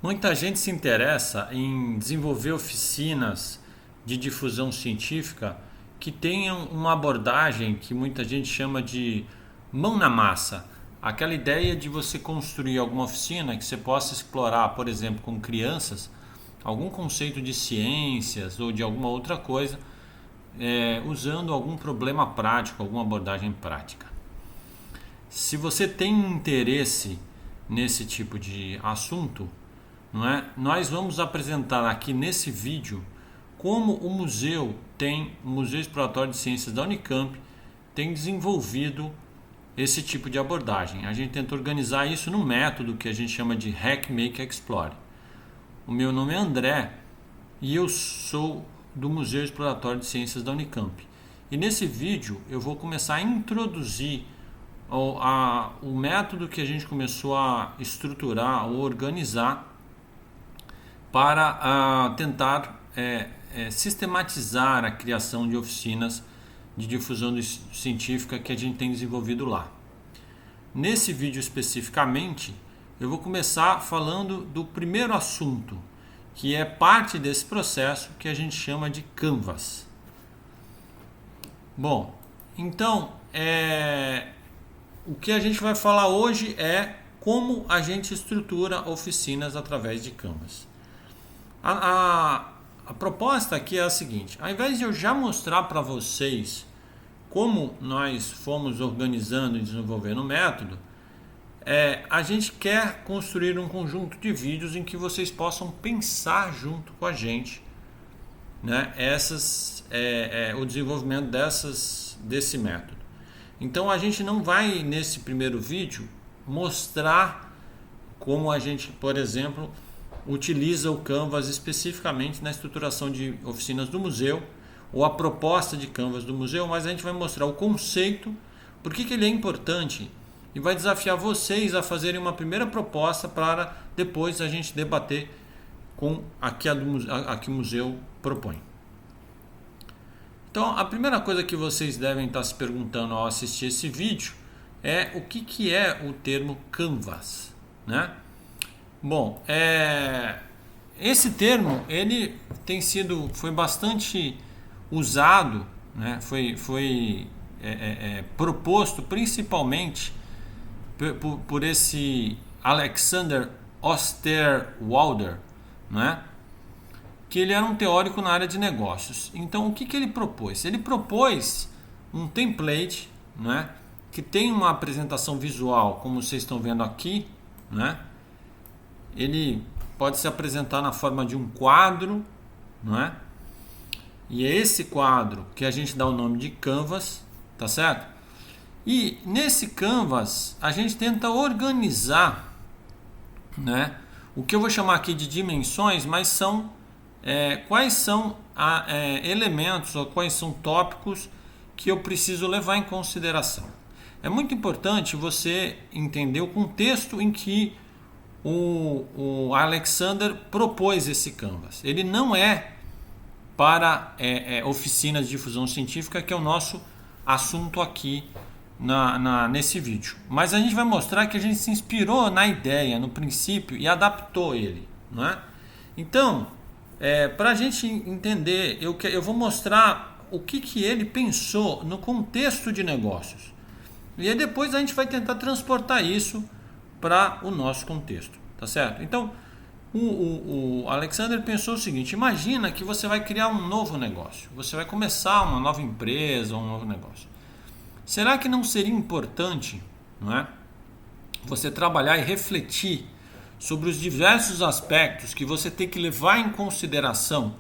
Muita gente se interessa em desenvolver oficinas de difusão científica que tenham uma abordagem que muita gente chama de mão na massa. Aquela ideia de você construir alguma oficina que você possa explorar, por exemplo, com crianças, algum conceito de ciências ou de alguma outra coisa, usando algum problema prático, alguma abordagem prática. Se você tem interesse nesse tipo de assunto, não é? Nós vamos apresentar aqui nesse vídeo como o Museu Exploratório de Ciências da Unicamp, tem desenvolvido esse tipo de abordagem. A gente tenta organizar isso num método que a gente chama de Hack, Make, Explore. O meu nome é André e eu sou do Museu Exploratório de Ciências da Unicamp. E nesse vídeo eu vou começar a introduzir o método que a gente começou a estruturar ou organizar para tentar sistematizar a criação de oficinas de difusão científica que a gente tem desenvolvido lá. Nesse vídeo especificamente, eu vou começar falando do primeiro assunto, que é parte desse processo que a gente chama de Canvas. Bom, então, o que a gente vai falar hoje é como a gente estrutura oficinas através de Canvas. A proposta aqui é a seguinte: ao invés de eu já mostrar para vocês como nós fomos organizando e desenvolvendo o método, a gente quer construir um conjunto de vídeos em que vocês possam pensar junto com a gente, né, o desenvolvimento desse método. Então a gente não vai nesse primeiro vídeo mostrar como a gente, por exemplo, utiliza o Canvas especificamente na estruturação de oficinas do museu ou a proposta de Canvas do museu, mas a gente vai mostrar o conceito, por que ele é importante e vai desafiar vocês a fazerem uma primeira proposta para depois a gente debater com a que o museu propõe. Então, a primeira coisa que vocês devem estar se perguntando ao assistir esse vídeo é o que é o termo Canvas, né? Bom, esse termo ele foi bastante usado, né? Foi proposto principalmente por esse Alexander Osterwalder, né? Que ele era um teórico na área de negócios. Então, o que ele propôs? Ele propôs um template, né? Que tem uma apresentação visual, como vocês estão vendo aqui, né? Ele pode se apresentar na forma de um quadro, não é? E é esse quadro que a gente dá o nome de Canvas, tá certo? E nesse Canvas a gente tenta organizar, né, o que eu vou chamar aqui de dimensões, mas são quais são elementos ou quais são tópicos que eu preciso levar em consideração. É muito importante você entender o contexto em que o Alexander propôs esse Canvas. Ele não é para oficinas de difusão científica, que é o nosso assunto aqui nesse vídeo. Mas a gente vai mostrar que a gente se inspirou na ideia, no princípio, e adaptou ele, não é? Então, para a gente entender, eu vou mostrar o que ele pensou no contexto de negócios. E aí depois a gente vai tentar transportar isso para o nosso contexto, tá certo? Então, o Alexander pensou o seguinte: imagina que você vai criar um novo negócio, você vai começar uma nova empresa, um novo negócio. Será que não seria importante, não é, você trabalhar e refletir sobre os diversos aspectos que você tem que levar em consideração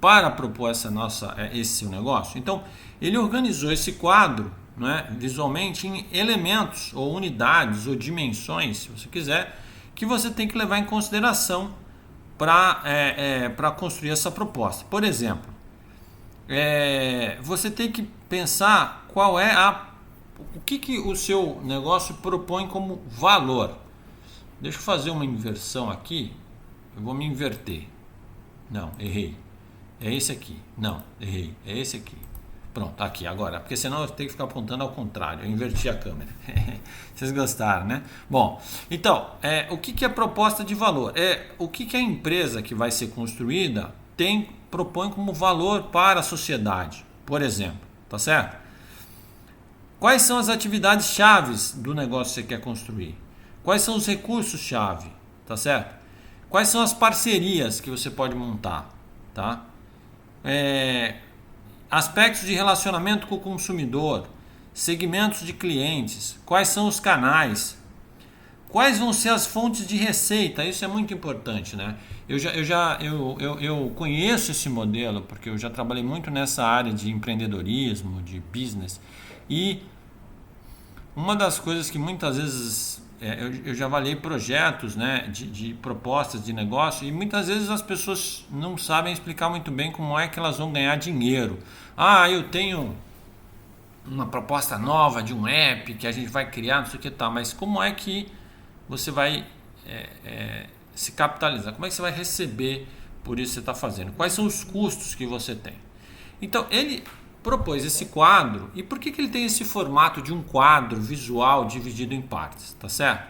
para propor esse negócio? Então, ele organizou esse quadro, não é, visualmente em elementos ou unidades ou dimensões, se você quiser, que você tem que levar em consideração para construir essa proposta. Por exemplo, você tem que pensar o que o seu negócio propõe como valor. Deixa eu fazer uma inversão aqui. Eu vou me inverter. Não, errei. É esse aqui. Não, errei. É esse aqui. Pronto, aqui agora, porque senão eu tenho que ficar apontando ao contrário, eu inverti a câmera. Vocês gostaram, né? Bom, então, o que é proposta de valor? O que a empresa que vai ser construída propõe como valor para a sociedade, por exemplo, tá certo? Quais são as atividades chaves do negócio que você quer construir? Quais são os recursos-chave, tá certo? Quais são as parcerias que você pode montar, tá? Aspectos de relacionamento com o consumidor, segmentos de clientes, quais são os canais, quais vão ser as fontes de receita, isso é muito importante, né? Eu conheço esse modelo porque eu já trabalhei muito nessa área de empreendedorismo, de business, e uma das coisas que muitas vezes eu já avaliei projetos, né, de propostas de negócio, e muitas vezes as pessoas não sabem explicar muito bem como é que elas vão ganhar dinheiro. Eu tenho uma proposta nova de um app que a gente vai criar, não sei o que tal, mas como é que você vai se capitalizar? Como é que você vai receber por isso que você está fazendo? Quais são os custos que você tem? Então, ele propôs esse quadro. E por que ele tem esse formato de um quadro visual dividido em partes, tá certo?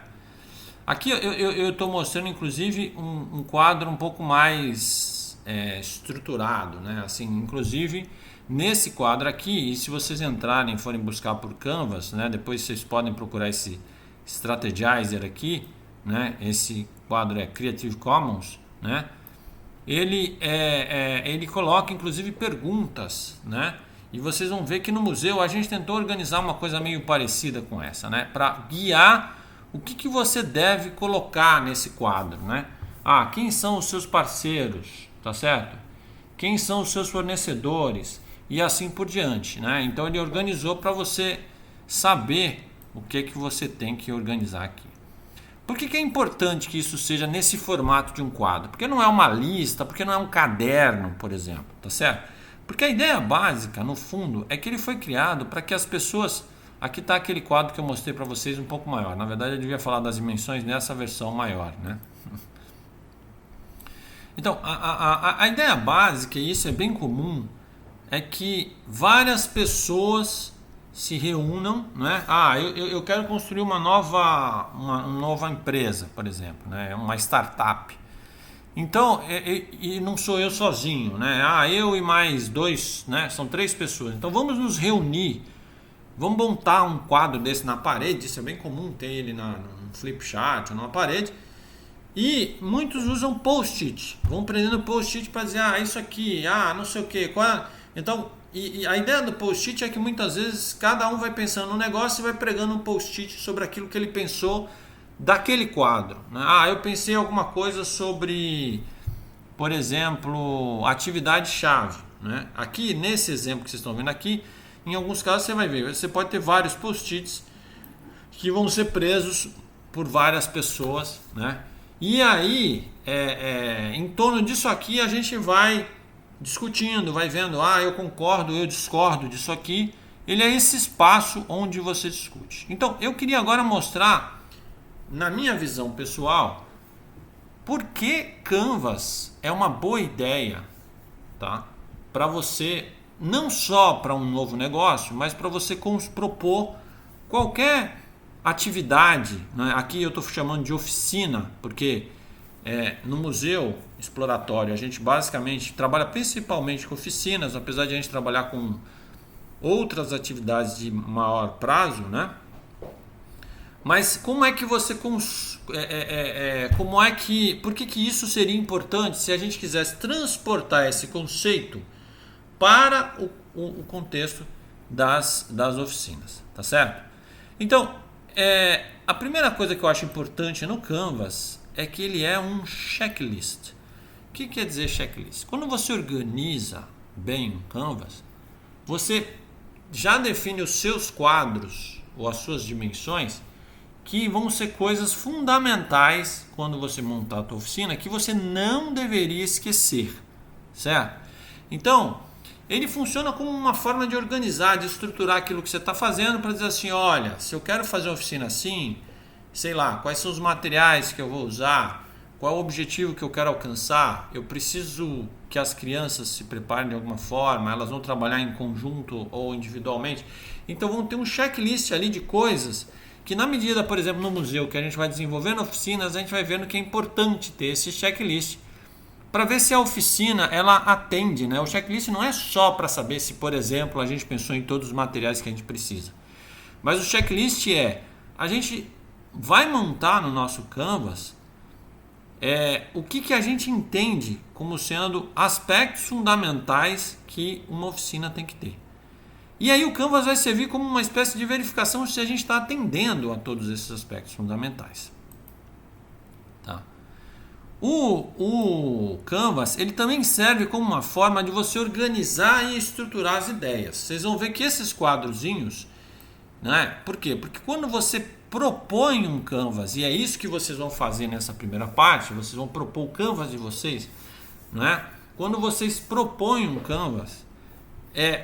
Aqui eu estou mostrando inclusive um quadro um pouco mais estruturado, né? Assim, inclusive nesse quadro aqui, e se vocês entrarem e forem buscar por Canvas, né? Depois vocês podem procurar esse Strategizer aqui, né? Esse quadro é Creative Commons, né? Ele coloca inclusive perguntas, né? E vocês vão ver que no museu a gente tentou organizar uma coisa meio parecida com essa, né? Para guiar o que você deve colocar nesse quadro, né? Quem são os seus parceiros, tá certo? Quem são os seus fornecedores e assim por diante, né? Então ele organizou para você saber o que você tem que organizar aqui. Por que é importante que isso seja nesse formato de um quadro? Porque não é uma lista, porque não é um caderno, por exemplo, tá certo? Porque a ideia básica, no fundo, é que ele foi criado para que as pessoas... Aqui está aquele quadro que eu mostrei para vocês um pouco maior. Na verdade, eu devia falar das dimensões nessa versão maior, né? Então, a ideia básica, e isso é bem comum, é que várias pessoas se reúnam, né? Eu quero construir uma nova empresa, por exemplo, né? Uma startup. Então, e não sou eu sozinho, né? Eu e mais dois, né? São 3 pessoas. Então vamos nos reunir, vamos montar um quadro desse na parede. Isso é bem comum ter ele num flip chart ou numa parede. E muitos usam post-it, vão prendendo post-it para dizer, isso aqui, não sei o que. Então, e a ideia do post-it é que muitas vezes cada um vai pensando no negócio e vai pregando um post-it sobre aquilo que ele pensou daquele quadro, né? Eu pensei alguma coisa sobre, por exemplo, atividade-chave, né? Aqui, nesse exemplo que vocês estão vendo aqui, em alguns casos você vai ver, você pode ter vários post-its que vão ser presos por várias pessoas, né? E aí, em torno disso aqui, a gente vai discutindo, vai vendo, eu concordo, eu discordo disso aqui. Ele é esse espaço onde você discute. Então, eu queria agora mostrar, na minha visão pessoal, por que Canvas é uma boa ideia, tá? Para você, não só para um novo negócio, mas para você propor qualquer atividade, né? Aqui eu estou chamando de oficina, porque no museu exploratório a gente basicamente trabalha principalmente com oficinas, apesar de a gente trabalhar com outras atividades de maior prazo, né? Mas como é que você por que isso seria importante se a gente quisesse transportar esse conceito para o contexto das oficinas, tá certo? Então, a primeira coisa que eu acho importante no Canvas é que ele é um checklist. O que quer dizer checklist? Quando você organiza bem o Canvas, você já define os seus quadros ou as suas dimensões, que vão ser coisas fundamentais quando você montar a tua oficina, que você não deveria esquecer, certo? Então, ele funciona como uma forma de organizar, de estruturar aquilo que você está fazendo para dizer assim, olha, se eu quero fazer uma oficina assim, sei lá, quais são os materiais que eu vou usar, qual é o objetivo que eu quero alcançar, eu preciso que as crianças se preparem de alguma forma, elas vão trabalhar em conjunto ou individualmente. Então vão ter um checklist ali de coisas que, na medida, por exemplo, no museu, que a gente vai desenvolvendo oficinas, a gente vai vendo que é importante ter esse checklist para ver se a oficina ela atende, né? O checklist não é só para saber se, por exemplo, a gente pensou em todos os materiais que a gente precisa, mas o checklist a gente vai montar no nosso Canvas o que a gente entende como sendo aspectos fundamentais que uma oficina tem que ter. E aí o Canvas vai servir como uma espécie de verificação se a gente está atendendo a todos esses aspectos fundamentais. Tá? O Canvas ele também serve como uma forma de você organizar e estruturar as ideias. Vocês vão ver que esses quadrozinhos, né? Por quê? Porque quando você propõe um Canvas, e é isso que vocês vão fazer nessa primeira parte, vocês vão propor o Canvas de vocês, né? Quando vocês propõem um Canvas,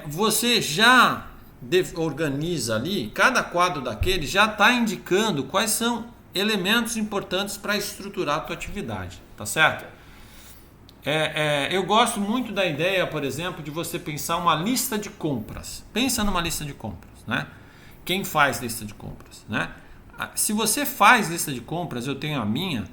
você já organiza ali, cada quadro daquele já está indicando quais são elementos importantes para estruturar a tua atividade, tá certo? Eu gosto muito da ideia, por exemplo, de você pensar uma lista de compras. Pensa numa lista de compras, né? Quem faz lista de compras, né? Se você faz lista de compras, eu tenho a minha,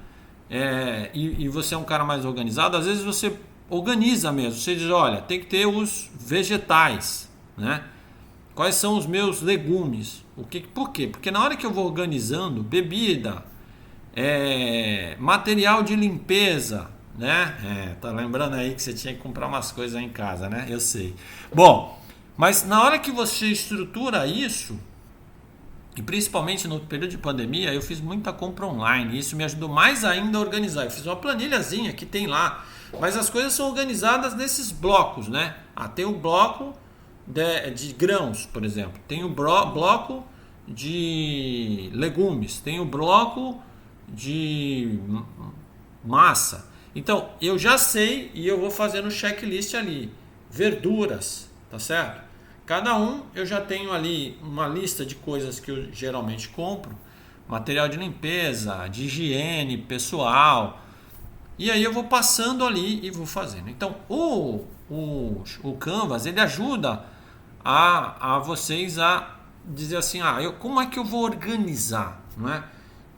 e você é um cara mais organizado, às vezes você organiza mesmo. Você diz, olha, tem que ter os vegetais, né? Quais são os meus legumes? Por quê? Porque na hora que eu vou organizando bebida, material de limpeza, né? Tá lembrando aí que você tinha que comprar umas coisas aí em casa, né? Eu sei. Bom, mas na hora que você estrutura isso, e principalmente no período de pandemia, eu fiz muita compra online. E isso me ajudou mais ainda a organizar. Eu fiz uma planilhazinha que tem lá. Mas as coisas são organizadas nesses blocos, né? Tem o bloco de grãos, por exemplo. Tem o bloco de legumes. Tem o bloco de massa. Então, eu já sei e eu vou fazendo checklist ali. Verduras, tá certo? Cada um eu já tenho ali uma lista de coisas que eu geralmente compro. Material de limpeza, de higiene pessoal. E aí eu vou passando ali e vou fazendo. Então o Canvas ele ajuda a vocês a dizer assim, como é que eu vou organizar, não é?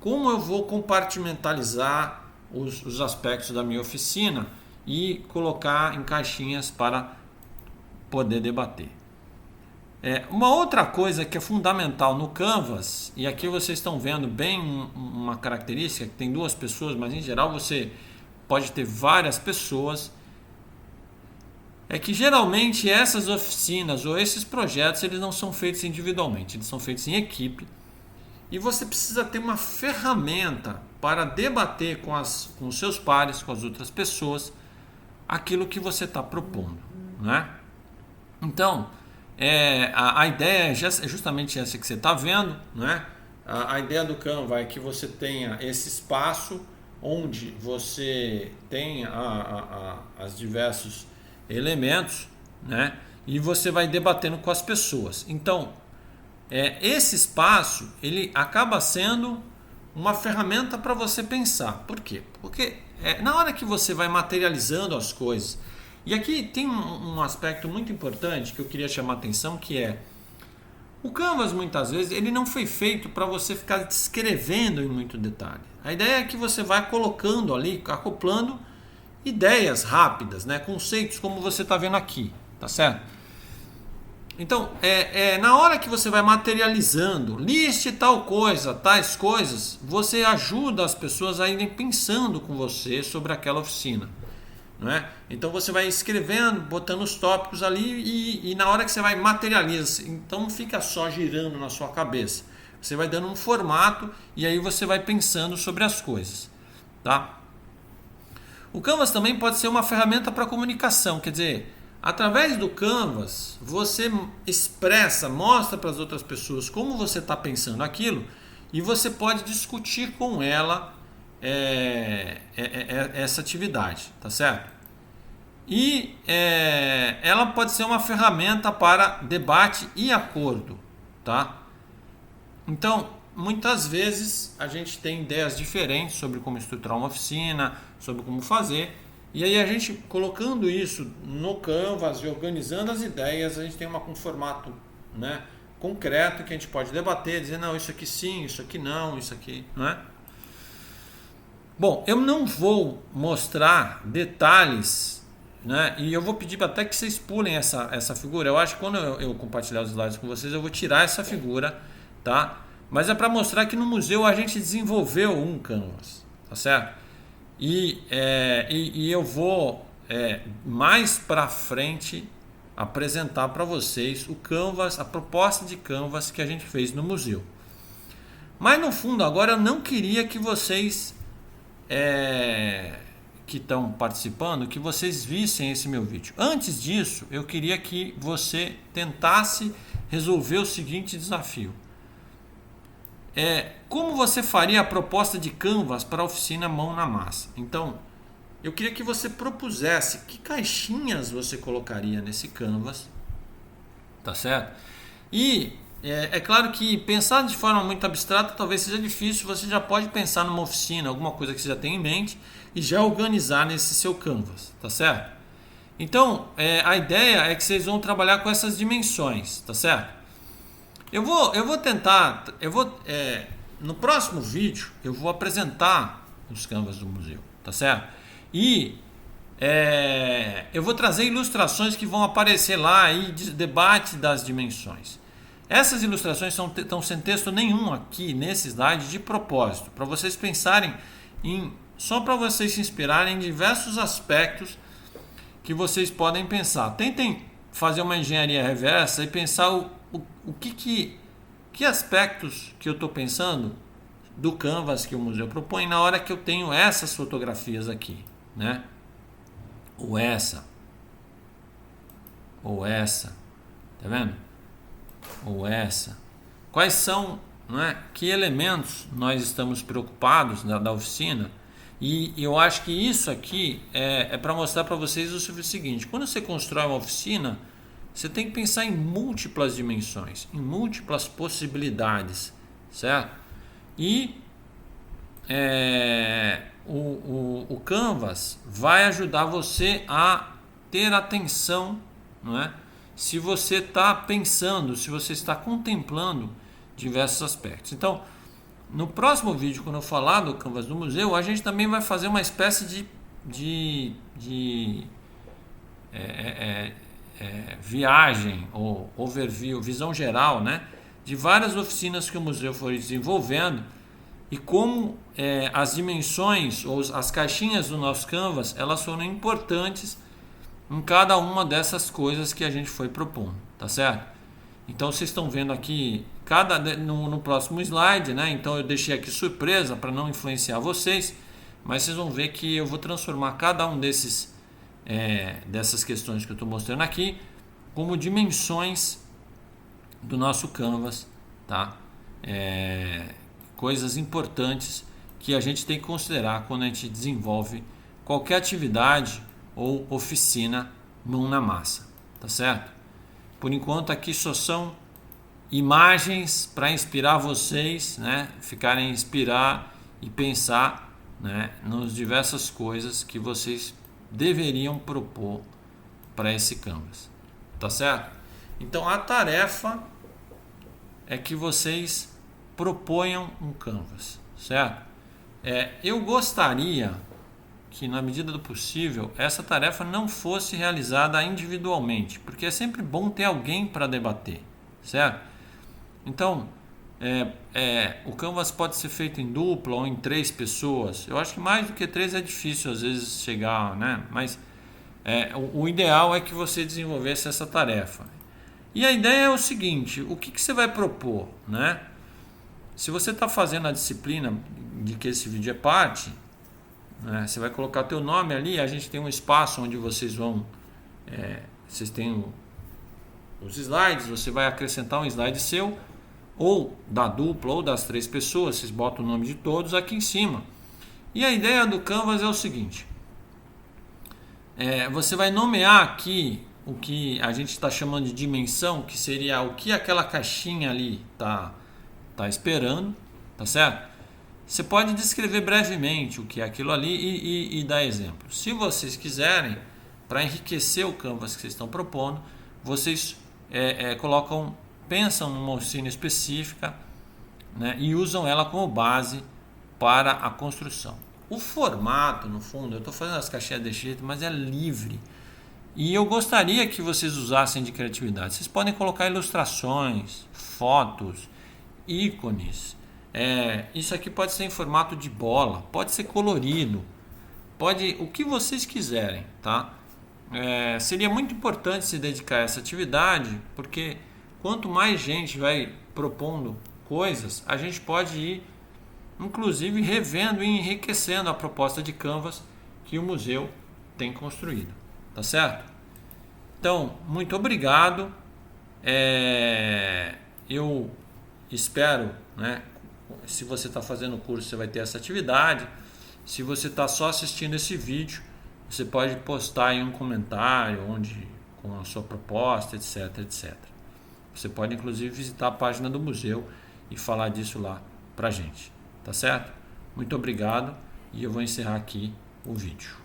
Como eu vou compartimentalizar os aspectos da minha oficina e colocar em caixinhas para poder debater. Uma outra coisa que é fundamental no Canvas, e aqui vocês estão vendo bem uma característica, que tem duas pessoas, mas em geral você pode ter várias pessoas, é que geralmente essas oficinas ou esses projetos eles não são feitos individualmente, eles são feitos em equipe, e você precisa ter uma ferramenta para debater com os seus pares, com as outras pessoas, aquilo que você está propondo, né? Então, a ideia é justamente essa que você está vendo, né? A ideia do Canva é que você tenha esse espaço onde você tem os diversos elementos, né? E você vai debatendo com as pessoas. Então, esse espaço ele acaba sendo uma ferramenta para você pensar. Por quê? Porque na hora que você vai materializando as coisas, e aqui tem um aspecto muito importante que eu queria chamar a atenção, que o Canvas muitas vezes ele não foi feito para você ficar descrevendo em muito detalhe. A ideia é que você vai colocando ali, acoplando ideias rápidas, né? Conceitos como você está vendo aqui, tá certo? Então, na hora que você vai materializando, liste tal coisa, tais coisas, você ajuda as pessoas a irem pensando com você sobre aquela oficina. Não é? Então você vai escrevendo, botando os tópicos ali e na hora que você vai materializar, então não fica só girando na sua cabeça. Você vai dando um formato e aí você vai pensando sobre as coisas, tá? O Canvas também pode ser uma ferramenta para comunicação, quer dizer, através do Canvas você expressa, mostra para as outras pessoas como você está pensando aquilo e você pode discutir com ela essa atividade, tá certo? E ela pode ser uma ferramenta para debate e acordo, tá? Então, muitas vezes a gente tem ideias diferentes sobre como estruturar uma oficina, sobre como fazer, e aí a gente colocando isso no Canvas e organizando as ideias, a gente tem um formato, né, concreto que a gente pode debater, dizer, não, isso aqui sim, isso aqui não, isso aqui, não é? Bom, eu não vou mostrar detalhes, né, e eu vou pedir até que vocês pulem essa figura. Eu acho que quando eu compartilhar os slides com vocês, eu vou tirar essa figura, tá? Mas é para mostrar que no museu a gente desenvolveu um Canvas, tá certo? E eu vou mais para frente apresentar para vocês o Canvas, a proposta de Canvas que a gente fez no museu. Mas no fundo agora eu não queria que vocês que estão participando, que vocês vissem esse meu vídeo. Antes disso, eu queria que você tentasse resolver o seguinte desafio. Como você faria a proposta de Canvas para a oficina Mão na Massa? Então, eu queria que você propusesse que caixinhas você colocaria nesse Canvas, tá certo? E é claro que pensar de forma muito abstrata talvez seja difícil, você já pode pensar numa oficina, alguma coisa que você já tem em mente e já organizar nesse seu Canvas, tá certo? Então, a ideia é que vocês vão trabalhar com essas dimensões, tá certo? Eu vou tentar, no próximo vídeo eu vou apresentar os Canvas do museu, tá certo? E eu vou trazer ilustrações que vão aparecer lá e debate das dimensões. Essas ilustrações estão sem texto nenhum aqui nesse slide de propósito, para vocês pensarem só para vocês se inspirarem em diversos aspectos que vocês podem pensar. Tentem fazer uma engenharia reversa e pensar que aspectos que eu estou pensando do Canvas que o museu propõe na hora que eu tenho essas fotografias aqui, né? Ou essa, tá vendo? Ou essa. Quais são, não é? Que elementos nós estamos preocupados da oficina? E eu acho que isso aqui é para mostrar para vocês o seguinte: quando você constrói uma oficina, você tem que pensar em múltiplas dimensões, em múltiplas possibilidades, certo? E o Canvas vai ajudar você a ter atenção, não é? Se você está pensando, se você está contemplando diversos aspectos. Então, no próximo vídeo, quando eu falar do Canvas do museu, a gente também vai fazer uma espécie de viagem ou overview, visão geral, né, de várias oficinas que o museu foi desenvolvendo e como as dimensões ou as caixinhas do nosso Canvas, elas foram importantes em cada uma dessas coisas que a gente foi propondo, tá certo? Então vocês estão vendo aqui no próximo slide, né? Então eu deixei aqui surpresa para não influenciar vocês, mas vocês vão ver que eu vou transformar cada um dessas questões que eu estou mostrando aqui como dimensões do nosso Canvas, tá? Coisas importantes que a gente tem que considerar quando a gente desenvolve qualquer atividade ou oficina mão na massa, tá certo? Por enquanto aqui só são imagens para inspirar vocês, né? Ficarem inspirar e pensar, né, nas diversas coisas que vocês deveriam propor para esse Canvas, tá certo? Então a tarefa é que vocês proponham um Canvas, certo? Eu gostaria que, na medida do possível, essa tarefa não fosse realizada individualmente, porque é sempre bom ter alguém para debater, certo? Então, o Canvas pode ser feito em dupla ou em 3 pessoas. Eu acho que mais do que 3 é difícil às vezes chegar, né? Mas o ideal é que você desenvolvesse essa tarefa. E a ideia é o seguinte: o que você vai propor, né? Se você está fazendo a disciplina de que esse vídeo é parte, né, você vai colocar teu nome ali. A gente tem um espaço onde vocês vão, vocês têm os slides. Você vai acrescentar um slide seu, ou da dupla ou das 3 pessoas. Vocês botam o nome de todos aqui em cima. E a ideia do Canvas é o seguinte: você vai nomear aqui o que a gente está chamando de dimensão, que seria o que aquela caixinha ali está esperando, tá certo? Você pode descrever brevemente o que é aquilo ali e dar exemplo. Se vocês quiserem, para enriquecer o canvas que vocês estão propondo, vocês pensam numa oficina específica, né, e usam ela como base para a construção. O formato, no fundo, eu estou fazendo as caixinhas desse jeito, mas é livre. E eu gostaria que vocês usassem de criatividade. Vocês podem colocar ilustrações, fotos, ícones. Isso aqui pode ser em formato de bola, pode ser colorido, pode o que vocês quiserem, tá? Seria muito importante se dedicar a essa atividade, porque quanto mais gente vai propondo coisas, a gente pode ir, inclusive, revendo e enriquecendo a proposta de canvas que o museu tem construído, tá certo? Então, muito obrigado. Eu espero, né? Se você está fazendo o curso, você vai ter essa atividade. Se você está só assistindo esse vídeo, você pode postar em um comentário com a sua proposta, etc, etc. Você pode inclusive visitar a página do museu e falar disso lá pra gente, tá certo? Muito obrigado e eu vou encerrar aqui o vídeo.